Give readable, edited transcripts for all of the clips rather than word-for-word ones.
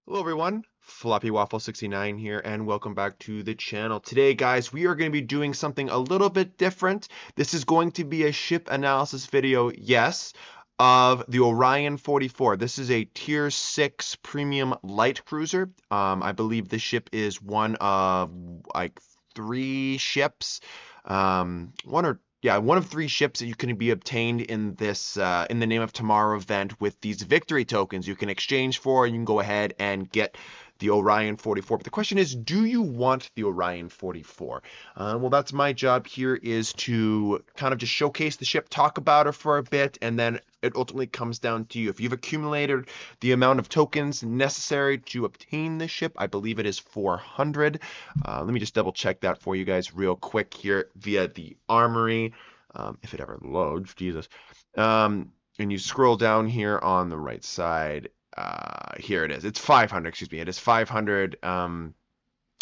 Hello everyone, Floppy Waffle 69 here, and welcome back to the channel. Today, guys, we are going to be doing something a little bit different. This is going to be a ship analysis video, yes, of the Orion 44. This is a Tier 6 premium light cruiser. I believe this ship is one of like three ships, one of three ships that you can be obtained in this in the Name of Tomorrow event with these victory tokens you can exchange for, and you can go ahead and get the Orion 44. But the question is, do you want the Orion 44? Well, that's my job here, is to kind of just showcase the ship, talk about her for a bit, and then it ultimately comes down to you. If you've accumulated the amount of tokens necessary to obtain this ship, I believe it is 400. Let me just double check that for you guys real quick here via the armory. If it ever loads, Jesus. And you scroll down here on the right side. Here it is. It's 500, excuse me. It is 500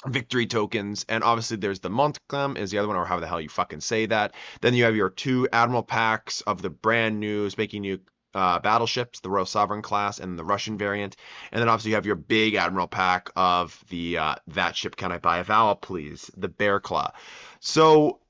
victory tokens. And obviously there's the Montcalm is the other one, or how the hell you fucking say that. Then you have your two Admiral packs of the brand new, making new battleships, the Royal Sovereign class and the Russian variant. And then obviously you have your big Admiral pack of the that ship can I buy a vowel please, the Bear Claw. So,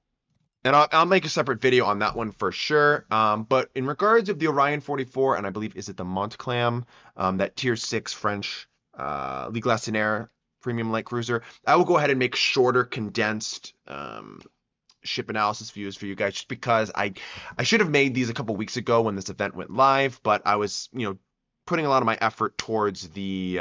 and I'll make a separate video on that one for sure. But in regards of the Orion 44, and I believe, is it the Montcalm, that Tier 6 French Ligue Lassinaire premium light cruiser, I will go ahead and make shorter, condensed ship analysis views for you guys, just because I should have made these a couple weeks ago when this event went live, but I was, putting a lot of my effort towards the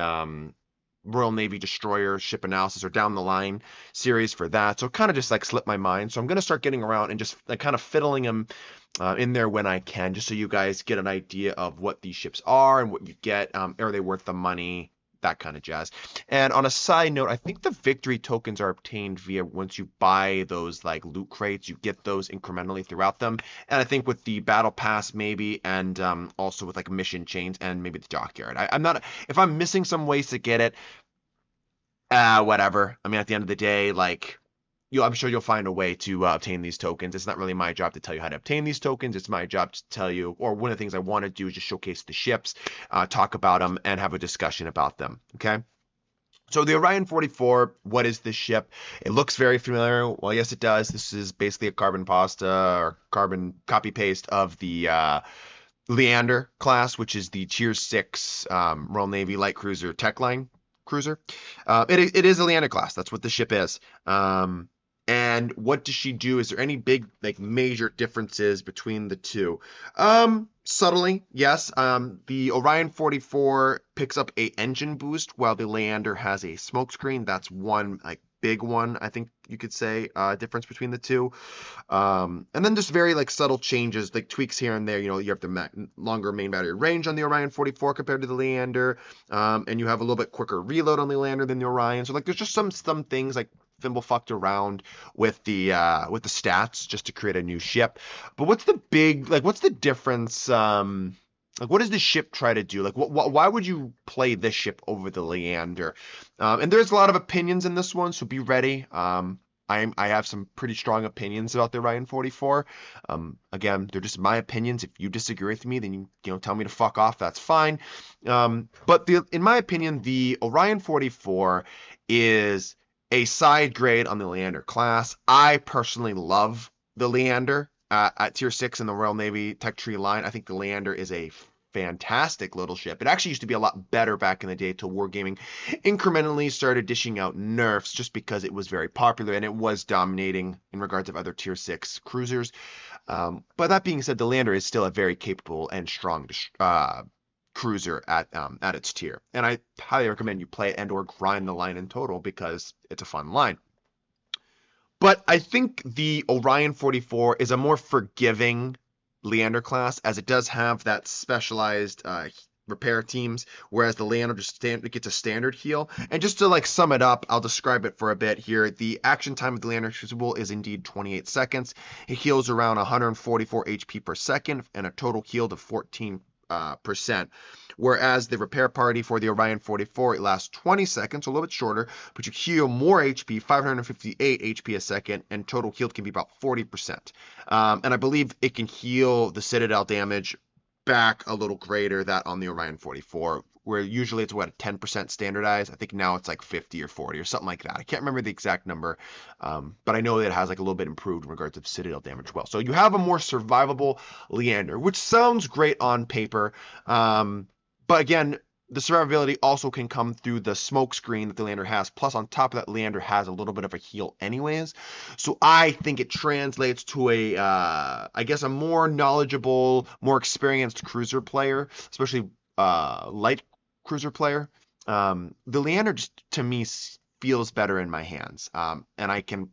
Royal Navy destroyer ship analysis, or down the line series for that. So it kind of just like slipped my mind. So I'm going to start getting around and just like kind of fiddling them in there when I can, just so you guys get an idea of what these ships are and what you get. Are they worth the money? That kind of jazz. And on a side note, I think the victory tokens are obtained via, once you buy those like loot crates, you get those incrementally throughout them. And I think with the battle pass maybe, and also with like mission chains and maybe the dockyard. I'm not, if I'm missing some ways to get it, whatever. I mean, at the end of the day, like, I'm sure you'll find a way to obtain these tokens. It's not really my job to tell you how to obtain these tokens. It's my job to tell you, or one of the things I want to do is just showcase the ships, talk about them, and have a discussion about them. Okay. So the Orion 44, what is this ship? It looks very familiar. Well, yes, it does. This is basically a carbon pasta or carbon copy paste of the Leander class, which is the Tier 6 Royal Navy light cruiser tech line cruiser. It is a Leander class. That's what the ship is. And what does she do? Is there any big, like, major differences between the two? Subtly, yes. The Orion 44 picks up a engine boost, while the Leander has a smokescreen. That's one, like, big one, I think you could say, difference between the two. And then just very like subtle changes, like tweaks here and there. You have the longer main battery range on the Orion 44 compared to the Leander, and you have a little bit quicker reload on the Leander than the Orion. So like, there's just some things like Fimble fucked around with the stats just to create a new ship. But what's the difference? Like, what does the ship try to do? Like, why would you play this ship over the Leander? And there's a lot of opinions in this one, so be ready. I have some pretty strong opinions about the Orion 44. Again, they're just my opinions. If you disagree with me, then you tell me to fuck off. That's fine. But in my opinion, the Orion 44 is a side grade on the Leander class. I personally love the Leander at Tier 6 in the Royal Navy Tech Tree line. I think the Leander is a fantastic little ship. It actually used to be a lot better back in the day till Wargaming incrementally started dishing out nerfs, just because it was very popular and it was dominating in regards of other Tier 6 cruisers. But that being said, the Leander is still a very capable and strong cruiser at its tier. And I highly recommend you play it and or grind the line in total, because it's a fun line. But I think the Orion 44 is a more forgiving Leander class, as it does have that specialized repair teams, whereas the Leander just gets a standard heal. And just to like sum it up, I'll describe it for a bit here. The action time of the Leander Crucible is indeed 28 seconds. It heals around 144 HP per second and a total heal of 14%. Whereas the repair party for the Orion 44, it lasts 20 seconds, a little bit shorter, but you heal more HP, 558 HP a second, and total healed can be about 40%. And I believe it can heal the Citadel damage back a little greater that on the Orion 44, where usually it's what, 10% standardized. I think now it's like 50 or 40 or something like that. I can't remember the exact number, but I know that it has like a little bit improved in regards to citadel damage as well. So you have a more survivable Leander, which sounds great on paper. But again, the survivability also can come through the smoke screen that the Leander has. Plus, on top of that, Leander has a little bit of a heal anyways. So I think it translates to I guess, a more knowledgeable, more experienced cruiser player, especially light cruiser player. The Leander just, to me, feels better in my hands. And I can,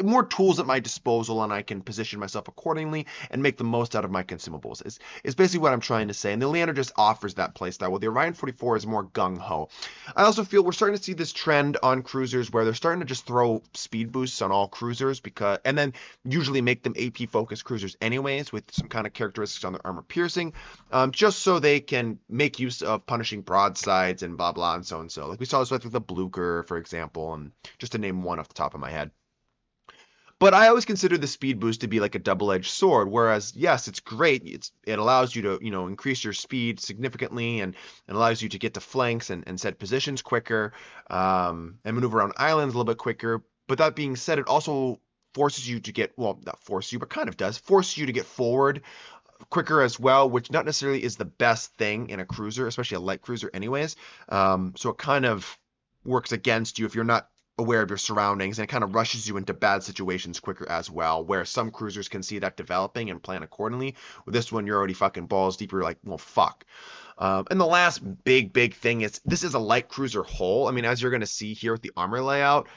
more tools at my disposal, and I can position myself accordingly and make the most out of my consumables is basically what I'm trying to say. And the Leander just offers that playstyle, while the Orion 44 is more gung-ho. I also feel we're starting to see this trend on cruisers where they're starting to just throw speed boosts on all cruisers, and then usually make them AP focused cruisers anyways, with some kind of characteristics on their armor piercing, just so they can make use of punishing broadsides and blah blah and so and so. Like we saw this with the Blucher, for example, and just to name one off the top of my head. But I always consider the speed boost to be like a double-edged sword, whereas, yes, it's great. It allows you to, increase your speed significantly, and allows you to get to flanks and set positions quicker, and maneuver around islands a little bit quicker. But that being said, it also forces you to get, well, not force you, but kind of does, force you to get forward quicker as well, which not necessarily is the best thing in a cruiser, especially a light cruiser anyways. So it kind of works against you if you're not aware of your surroundings, and it kind of rushes you into bad situations quicker as well, where some cruisers can see that developing and plan accordingly. With this one, you're already fucking balls deep. You're like, well, fuck. And the last big thing is, this is a light cruiser hull. I mean, as you're going to see here with the armor layout,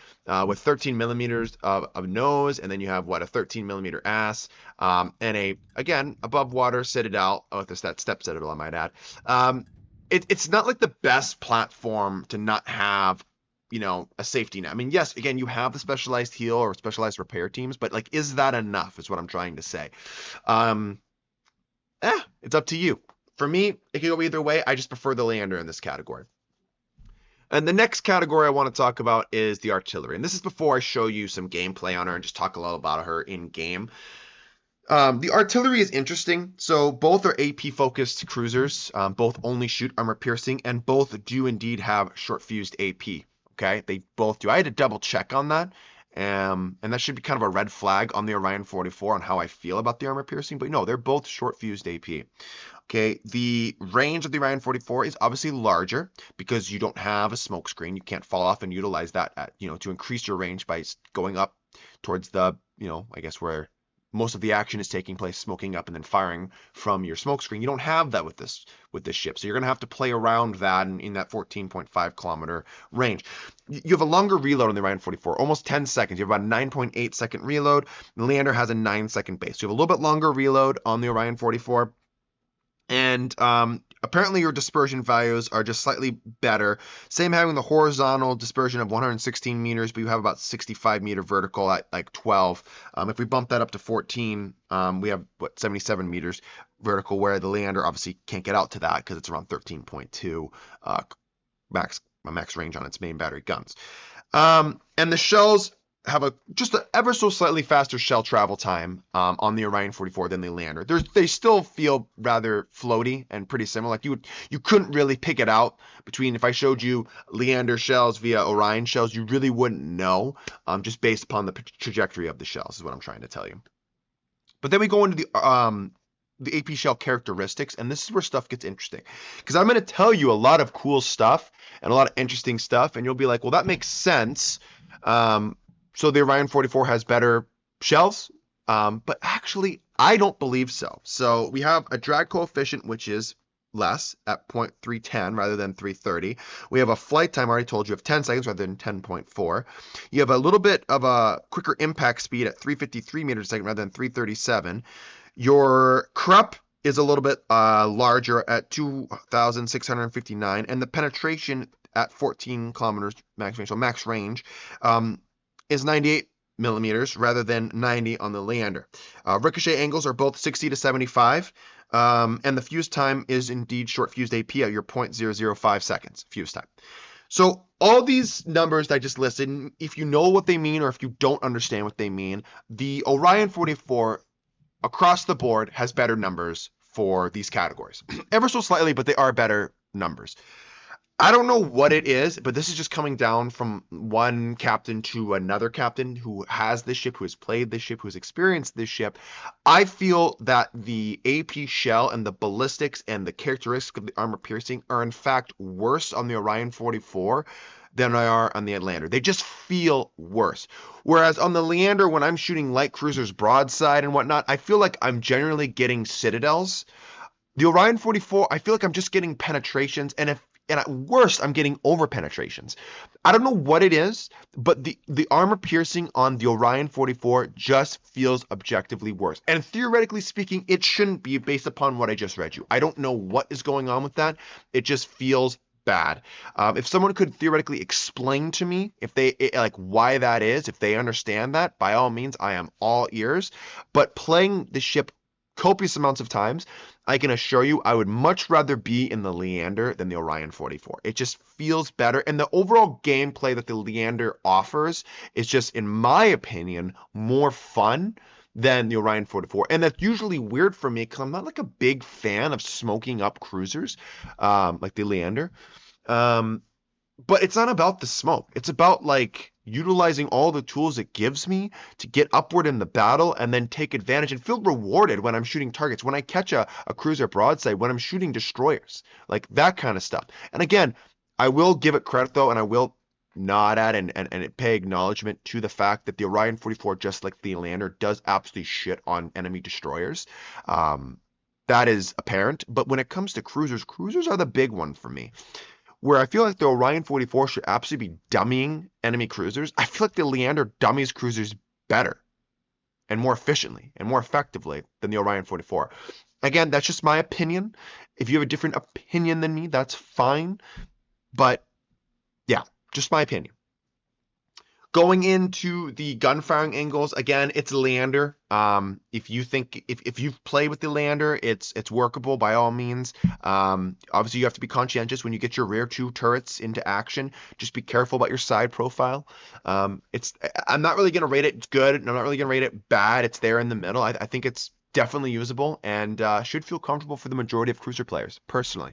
with 13 millimeters of nose, and then you have, a 13 millimeter ass, and again, above water citadel, that step citadel, I might add. It's not like the best platform to not have a safety net. I mean, yes, again, you have the specialized heal or specialized repair teams, but like, is that enough is what I'm trying to say. It's up to you. For me, it can go either way. I just prefer the Leander in this category. And the next category I want to talk about is the artillery. And this is before I show you some gameplay on her and just talk a lot about her in game. The artillery is interesting. So both are AP focused cruisers. Both only shoot armor piercing, and both do indeed have short fused AP. Okay, they both do. I had to double check on that, and that should be kind of a red flag on the Orion 44 on how I feel about the armor piercing. But no, they're both short fused AP. Okay, the range of the Orion 44 is obviously larger because you don't have a smoke screen. You can't fall off and utilize that to increase your range by going up towards the, I guess where most of the action is taking place, smoking up and then firing from your smoke screen. You don't have that with this ship. So you're going to have to play around that in that 14.5 kilometer range. You have a longer reload on the Orion 44, almost 10 seconds. You have about a 9.8 second reload. The Leander has a 9-second base. So you have a little bit longer reload on the Orion 44. And apparently your dispersion values are just slightly better. Same having the horizontal dispersion of 116 meters, but you have about 65 meter vertical at like 12. If we bump that up to 14, we have 77 meters vertical, where the Leander obviously can't get out to that because it's around 13.2 max range on its main battery guns. And the shells have just an ever so slightly faster shell travel time on the Orion 44 than the Leander. They still feel rather floaty and pretty similar. Like you couldn't really pick it out between, if I showed you Leander shells via Orion shells, you really wouldn't know, just based upon the trajectory of the shells is what I'm trying to tell you. But then we go into the AP shell characteristics, and this is where stuff gets interesting, because I'm going to tell you a lot of cool stuff and a lot of interesting stuff, and you'll be like, well, that makes sense. So the Orion 44 has better shells, but actually I don't believe so. So we have a drag coefficient, which is less at 0.310 rather than 330. We have a flight time, I already told you, of 10 seconds rather than 10.4. You have a little bit of a quicker impact speed at 353 meters a second rather than 337. Your CRUP is a little bit larger at 2,659, and the penetration at 14 kilometers max range, so max range, is 98 millimeters rather than 90 on the Leander. Ricochet angles are both 60 to 75, and the fuse time is indeed short fused AP at your 0.005 seconds fuse time. So all these numbers that I just listed, if you know what they mean or if you don't understand what they mean, the Orion 44 across the board has better numbers for these categories. Ever so slightly, but they are better numbers. I don't know what it is, but this is just coming down from one captain to another captain who has this ship, who has played this ship, who has experienced this ship. I feel that the AP shell and the ballistics and the characteristics of the armor piercing are in fact worse on the Orion 44 than they are on the Leander. They just feel worse. Whereas on the Leander, when I'm shooting light cruisers broadside and whatnot, I feel like I'm generally getting citadels. The Orion 44, I feel like I'm just getting penetrations, and at worst, I'm getting over penetrations. I don't know what it is, but the armor piercing on the Orion 44 just feels objectively worse. And theoretically speaking, it shouldn't be based upon what I just read you. I don't know what is going on with that. It just feels bad. If someone could theoretically explain to me like why that is, if they understand that, by all means, I am all ears. But playing the ship copious amounts of times, I can assure you I would much rather be in the Leander than the Orion 44. It just feels better. And the overall gameplay that the Leander offers is just, in my opinion, more fun than the Orion 44. And that's usually weird for me because I'm not like a big fan of smoking up cruisers like the Leander. But it's not about the smoke. It's about like utilizing all the tools it gives me to get upward in the battle and then take advantage and feel rewarded when I'm shooting targets, when I catch a cruiser broadside, when I'm shooting destroyers, like that kind of stuff. And again, I will give it credit though, and I will nod at and pay acknowledgement to the fact that the Orion 44, just like the Leander, does absolutely shit on enemy destroyers. That is apparent. But when it comes to cruisers, cruisers are the big one for me. Where I feel like the Orion 44 should absolutely be dummying enemy cruisers, I feel like the Leander dummies cruisers better and more efficiently and more effectively than the Orion 44. Again, that's just my opinion. If you have a different opinion than me, that's fine. But yeah, just my opinion. Going into the gun firing angles, again, it's Leander. If you've played with the Leander, it's workable by all means. Obviously you have to be conscientious when you get your rear two turrets into action. Just be careful about your side profile. I'm not really gonna rate it good, and I'm not really gonna rate it bad. It's there in the middle. I think it's definitely usable and should feel comfortable for the majority of cruiser players, personally.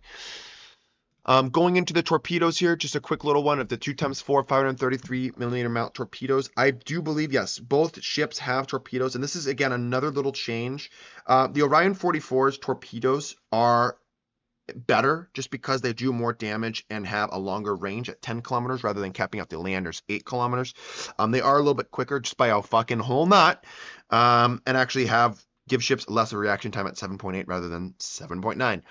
Going into the torpedoes here, just a quick little one of the 2x4 533mm mount torpedoes. I do believe, yes, both ships have torpedoes, and this is, again, another little change. The Orion 44's torpedoes are better just because they do more damage and have a longer range at 10 kilometers rather than capping out the Leander's 8 kilometers. They are a little bit quicker just by a fucking whole lot, and actually give ships less of a reaction time at 7.8 rather than 7.9.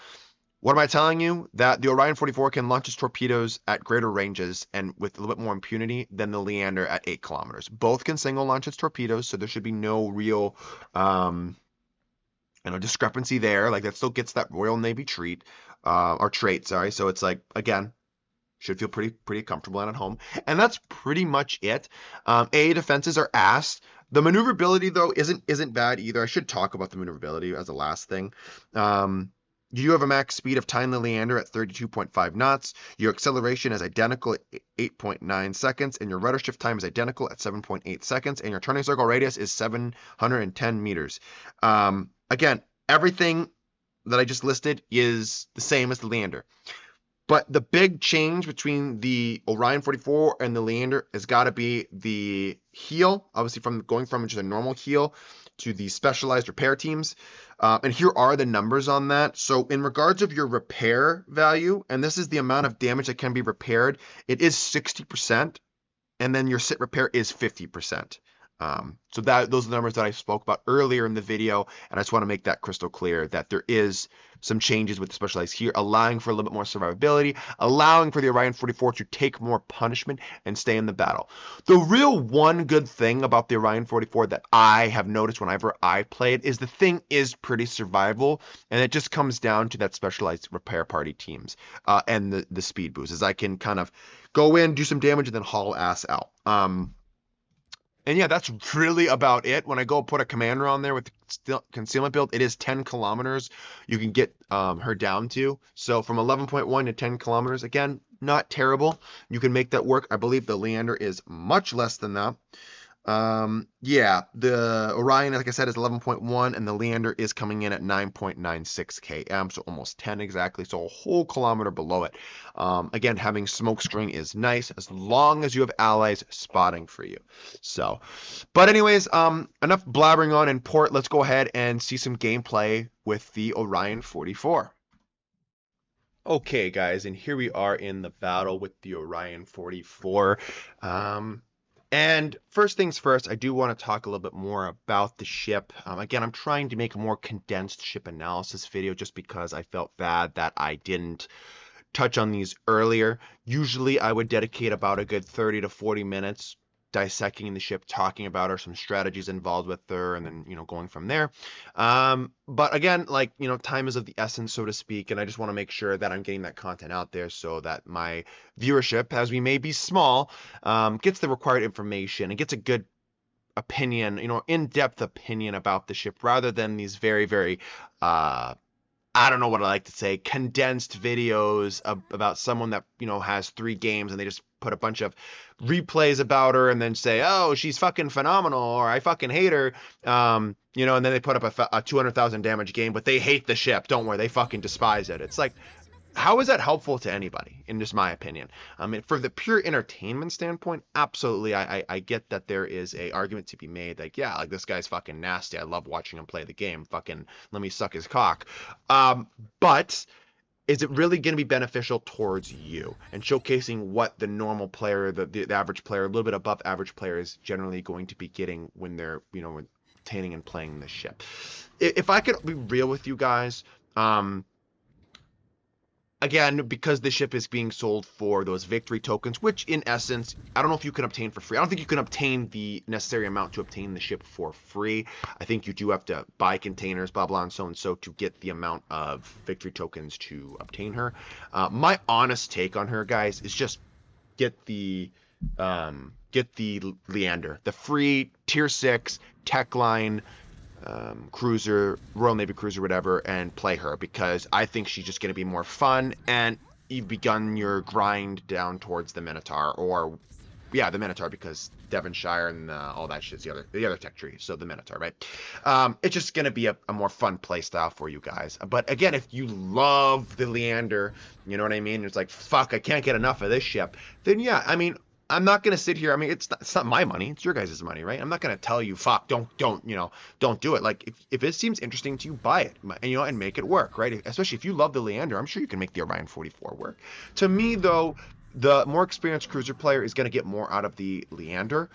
What am I telling you? That the Orion 44 can launch its torpedoes at greater ranges and with a little bit more impunity than the Leander at 8 kilometers. Both can single launch its torpedoes, so there should be no real discrepancy there. Like, that still gets that Royal Navy trait, sorry. So it's like, again, should feel pretty comfortable and at home. And that's pretty much it. AA defenses are ass. The maneuverability, though, isn't bad either. I should talk about the maneuverability as a last thing. You have a max speed of 10 the Leander at 32.5 knots. Your acceleration is identical at 8.9 seconds, and your rudder shift time is identical at 7.8 seconds, and your turning circle radius is 710 meters. Again, everything that I just listed is the same as the Leander. But the big change between the Orion 44 and the Leander has got to be the heel, obviously going from just a normal heel to the specialized repair teams. And here are the numbers on that. So in regards of your repair value, and this is the amount of damage that can be repaired, it is 60%, and then your sit repair is 50%. So those are the numbers that I spoke about earlier in the video, and I just want to make that crystal clear that there is some changes with the specialized here, allowing for a little bit more survivability, allowing for the Orion 44 to take more punishment and stay in the battle. The real one good thing about the Orion 44 that I have noticed whenever I play it is the thing is pretty survivable, and it just comes down to that specialized repair party teams and the speed boost, as I can kind of go in, do some damage, and then haul ass out. And yeah, that's really about it. When I go put a commander on there with the concealment build, it is 10 kilometers you can get her down to. So from 11.1 to 10 kilometers, again, not terrible. You can make that work. I believe the Leander is much less than that. Yeah, the Orion, like I said, is 11.1, and the Leander is coming in at 9.96 km, so almost 10 exactly, so a whole kilometer below it. Again, having smokescreen is nice as long as you have allies spotting for you. So, but anyways, enough blabbering on in port. Let's go ahead and see some gameplay with the Orion 44. Okay, guys, and here we are in the battle with the Orion 44. And first things first, I do want to talk a little bit more about the ship. Again, I'm trying to make a more condensed ship analysis video just because I felt bad that I didn't touch on these earlier. Usually I would dedicate about a good 30 to 40 minutes dissecting the ship, talking about her, some strategies involved with her, and then, going from there. But again, like, time is of the essence, so to speak, and I just want to make sure that I'm getting that content out there so that my viewership, as we may be small, gets the required information and gets a good opinion, in-depth opinion about the ship rather than these very, very, I don't know what I like to say, condensed videos about someone that, has 3 games and they just put a bunch of replays about her and then say, oh, she's fucking phenomenal or I fucking hate her. And then they put up a 200,000 damage game, but they hate the ship. Don't worry, they fucking despise it. It's like, how is that helpful to anybody, in just my opinion? I mean, for the pure entertainment standpoint, absolutely, I get that there is a argument to be made, like, yeah, like, this guy's fucking nasty. I love watching him play the game. Fucking let me suck his cock. But is it really going to be beneficial towards you and showcasing what the normal player, the average player, a little bit above average player is generally going to be getting when they're, obtaining and playing the ship? If I could be real with you guys, again, because the ship is being sold for those victory tokens, which in essence, I don't know if you can obtain for free. I don't think you can obtain the necessary amount to obtain the ship for free. I think you do have to buy containers, blah, blah, and so to get the amount of victory tokens to obtain her. My honest take on her, guys, is just get the Leander, the free tier 6 tech line cruiser, Royal Navy cruiser, whatever, and play her because I think she's just going to be more fun. And you've begun your grind down towards the Minotaur, or the Minotaur, because Devonshire and all that shit's the other tech tree. So the Minotaur, right? It's just going to be a more fun play style for you guys. But again, if you love the Leander, you know what I mean? It's like, fuck, I can't get enough of this ship. Then yeah, I mean, I'm not going to sit here. I mean, it's not my money. It's your guys' money, right? I'm not going to tell you, fuck, don't do it. Like, if it seems interesting to you, buy it, and make it work, right? Especially if you love the Leander, I'm sure you can make the Orion 44 work. To me, though, the more experienced cruiser player is going to get more out of the Leander.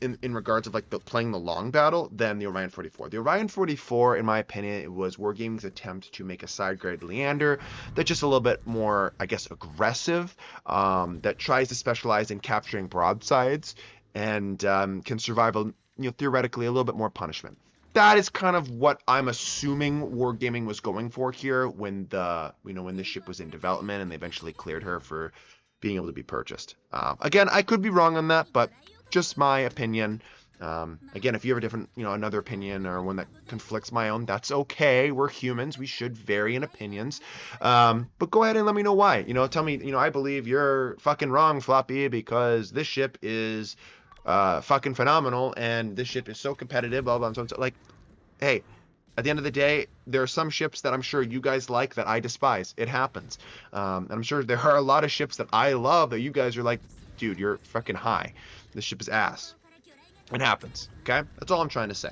In regards of like playing the long battle than the Orion 44. The Orion 44, in my opinion, it was Wargaming's attempt to make a side grade Leander that's just a little bit more, I guess, aggressive, that tries to specialize in capturing broadsides and can survive, theoretically a little bit more punishment. That is kind of what I'm assuming Wargaming was going for here when when the ship was in development and they eventually cleared her for being able to be purchased. Again, I could be wrong on that, but just my opinion. Again, if you have a different, another opinion or one that conflicts my own, that's okay. We're humans. We should vary in opinions. But go ahead and let me know why. Tell me, I believe you're fucking wrong, Floppy, because this ship is fucking phenomenal and this ship is so competitive, blah, blah, blah, so like, hey, at the end of the day, there are some ships that I'm sure you guys like that I despise. It happens. And I'm sure there are a lot of ships that I love that you guys are like, dude, you're fucking high. This ship is ass. It happens. Okay? That's all I'm trying to say.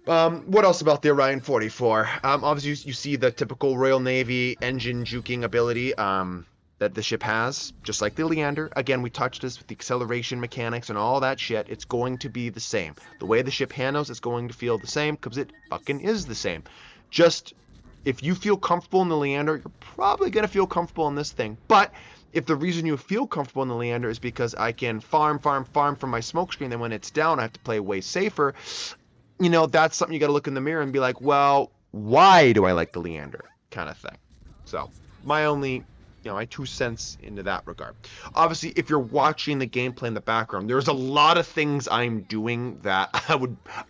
What else about the Orion 44? Obviously, you see the typical Royal Navy engine juking ability that the ship has, just like the Leander. Again, we touched this with the acceleration mechanics and all that shit. It's going to be the same. The way the ship handles is going to feel the same because it fucking is the same. Just, if you feel comfortable in the Leander, you're probably going to feel comfortable in this thing. But if the reason you feel comfortable in the Leander is because I can farm from my smokescreen, then when it's down, I have to play way safer, that's something you got to look in the mirror and be like, well, why do I like the Leander? Kind of thing. So, my only, my 2 cents into that regard. Obviously, if you're watching the gameplay in the background, there's a lot of things I'm doing that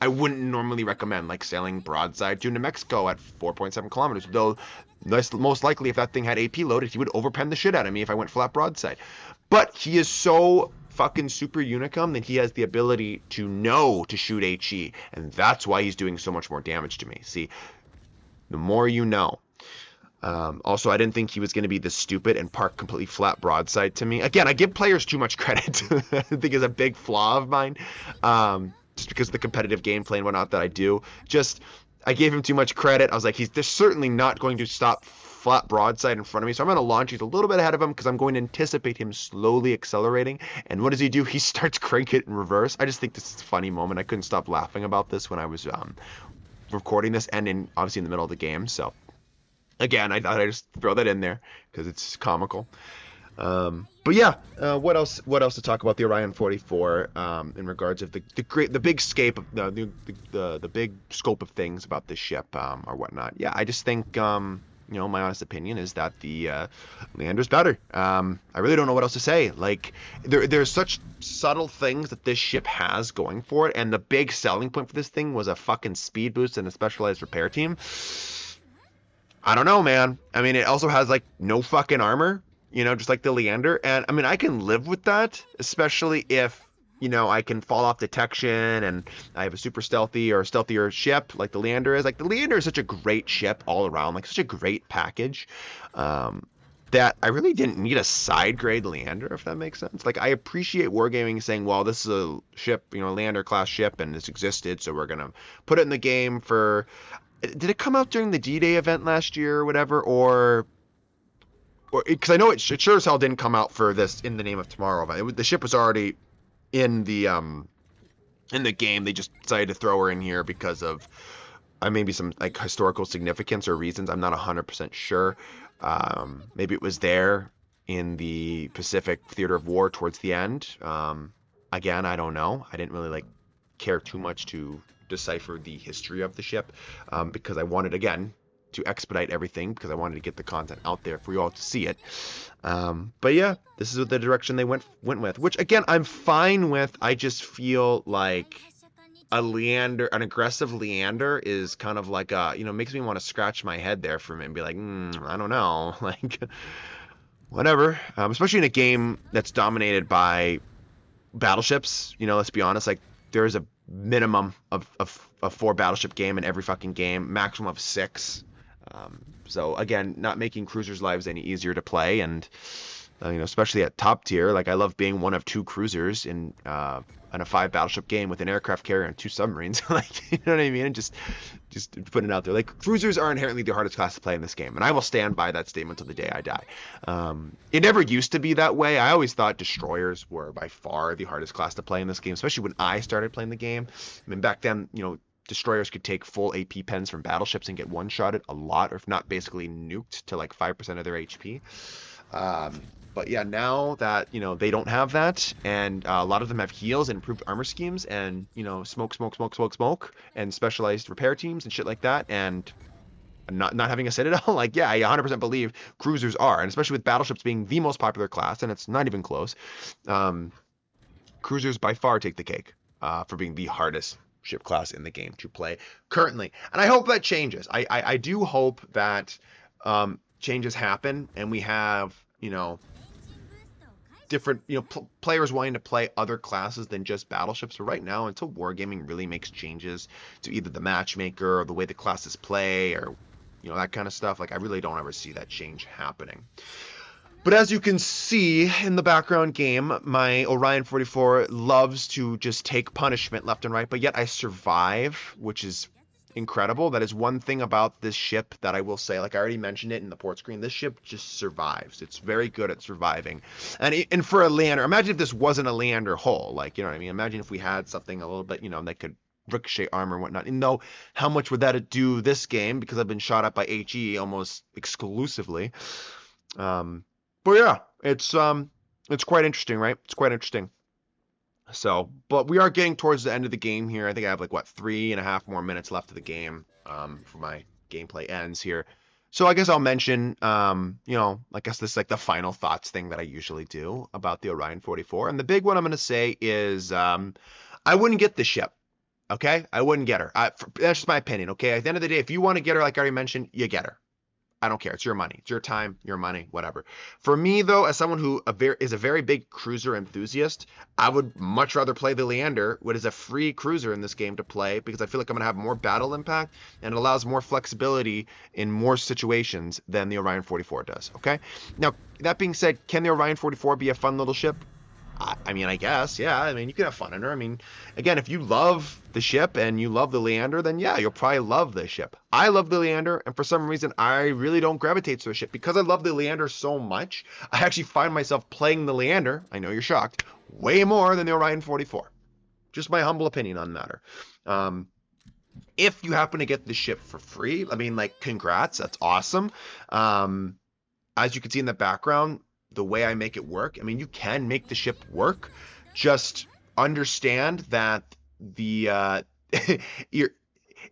I wouldn't normally recommend, like sailing broadside to New Mexico at 4.7 kilometers, though most likely if that thing had AP loaded, he would overpen the shit out of me if I went flat broadside. But he is so fucking super unicum, then he has the ability to know to shoot HE, and that's why he's doing so much more damage to me. See, the more you know. Also, I didn't think he was going to be this stupid and park completely flat broadside to me. Again, I give players too much credit. I think is a big flaw of mine, just because of the competitive gameplay and whatnot that I do. Just, I gave him too much credit. I was like, they're certainly not going to stop flat broadside in front of me, so I'm going to launch. He's a little bit ahead of him because I'm going to anticipate him slowly accelerating. And what does he do? He starts cranking it in reverse. I just think this is a funny moment. I couldn't stop laughing about this when I was recording this and obviously in the middle of the game. So again, I thought I'd just throw that in there because it's comical. But yeah, what else to talk about the Orion 44 in regards of the big scape of the big scope of things about this ship or whatnot. Yeah, I just think my honest opinion is that the Leander's better. I really don't know what else to say. Like there's such subtle things that this ship has going for it, and the big selling point for this thing was a fucking speed boost and a specialized repair team. I don't know, man. I mean, it also has like no fucking armor, just like the Leander. And I mean, I can live with that, especially if, I can fall off detection and I have a super stealthy or stealthier ship like the Leander is. Like the Leander is such a great ship all around, like such a great package, that I really didn't need a side grade Leander, if that makes sense. Like I appreciate Wargaming saying, well, this is a ship, Leander class ship and it's existed, so we're going to put it in the game for... Did it come out during the D-Day event last year or whatever, or because I know it sure as hell didn't come out for this In the Name of Tomorrow event. The ship was already in the game. They just decided to throw her in here because of maybe some like historical significance or reasons. I'm not 100% sure. Maybe it was there in the Pacific Theater of War towards the end. Again, I don't know. I didn't really care too much to decipher the history of the ship, because I wanted, again, to expedite everything because I wanted to get the content out there for you all to see it. But yeah, this is the direction they went with, which again I'm fine with. I just feel like an aggressive Leander is kind of like makes me want to scratch my head there for a minute and be like, I don't know, like whatever. Especially in a game that's dominated by battleships. Let's be honest, like there is a minimum of 4 battleship game in every fucking game, maximum of 6. So again, not making cruisers' lives any easier to play, and especially at top tier. Like I love being one of 2 cruisers in a 5 battleship game with an aircraft carrier and 2 submarines. Like, you know what I mean? And just putting it out there. Like cruisers are inherently the hardest class to play in this game, and I will stand by that statement till the day I die. It never used to be that way. I always thought destroyers were by far the hardest class to play in this game, especially when I started playing the game. I mean, back then, destroyers could take full AP pens from battleships and get one-shotted a lot, or if not basically nuked to like 5% of their HP. But yeah, now that, they don't have that, and a lot of them have heals and improved armor schemes and, smoke, and specialized repair teams and shit like that, and not having a citadel, like, yeah, I 100% believe cruisers are, and especially with battleships being the most popular class, and it's not even close, cruisers by far take the cake for being the hardest ship class in the game to play currently. And I hope that changes. I do hope that changes happen and we have, different, players wanting to play other classes than just battleships. But right now, until Wargaming really makes changes to either the matchmaker or the way the classes play or, that kind of stuff, like I really don't ever see that change happening. But as you can see in the background game, my Orion 44 loves to just take punishment left and right, but yet I survive, which is incredible. That is one thing about this ship that I will say, like I already mentioned it in the port screen, this ship just survives. It's very good at surviving. And for a Leander, imagine if this wasn't a Leander hull, like, you know what I mean? Imagine if we had something a little bit, that could ricochet armor and whatnot. And though, how much would that do this game? Because I've been shot at by HE almost exclusively. But yeah, it's quite interesting, right? It's quite interesting. So, but we are getting towards the end of the game here. I think I have 3.5 more minutes left of the game for my gameplay ends here. So I guess I'll mention, I guess this is the final thoughts thing that I usually do about the Orion 44. And the big one I'm going to say is I wouldn't get this ship. Okay? I wouldn't get her. That's just my opinion. Okay? At the end of the day, if you want to get her, like I already mentioned, you get her. I don't care. It's your money. It's your time, your money, whatever. For me, though, as someone who is a very big cruiser enthusiast, I would much rather play the Leander, what is a free cruiser in this game to play, because I feel like I'm going to have more battle impact, and it allows more flexibility in more situations than the Orion 44 does, okay? Now, that being said, can the Orion 44 be a fun little ship? I mean, I guess, yeah. I mean, you can have fun in her. I mean, again, if you love the ship and you love the Leander, then yeah, you'll probably love the ship. I love the Leander, and for some reason, I really don't gravitate to the ship. Because I love the Leander so much, I actually find myself playing the Leander, I know you're shocked, way more than the Orion 44. Just my humble opinion on the matter. If you happen to get the ship for free, I mean, like, congrats, that's awesome. As you can see in the background, the way I make it work, I mean, you can make the ship work. Just understand that the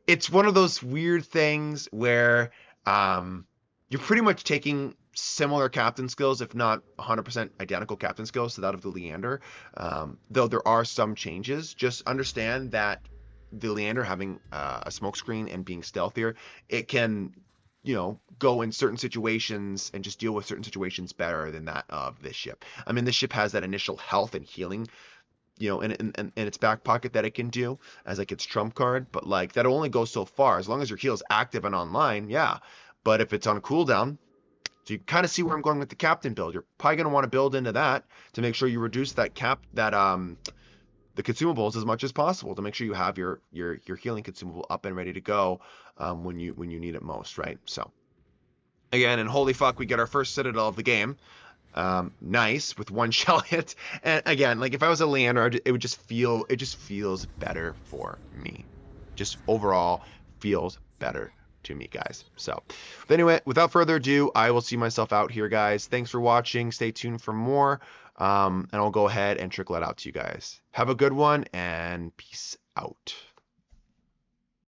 it's one of those weird things where you're pretty much taking similar captain skills, if not 100% identical captain skills to that of the Leander. Though there are some changes. Just understand that the Leander having a smokescreen and being stealthier, it can go in certain situations and just deal with certain situations better than that of this ship. I mean, this ship has that initial health and healing, in its back pocket that it can do as like its trump card, but like that only goes so far. As long as your heal is active and online, yeah. But if it's on cooldown, so you kind of see where I'm going with the captain build. You're probably going to want to build into that to make sure you reduce that the consumables as much as possible to make sure you have your healing consumable up and ready to go when you need it most, right? So again, and holy fuck, we get our first citadel of the game. Nice with one shell hit. And again, like if I was a Leander, it just feels better for me. Just overall feels better to me, guys. So but anyway, without further ado, I will see myself out here, guys. Thanks for watching. Stay tuned for more. And I'll go ahead and trickle it out to you guys. Have a good one and peace out.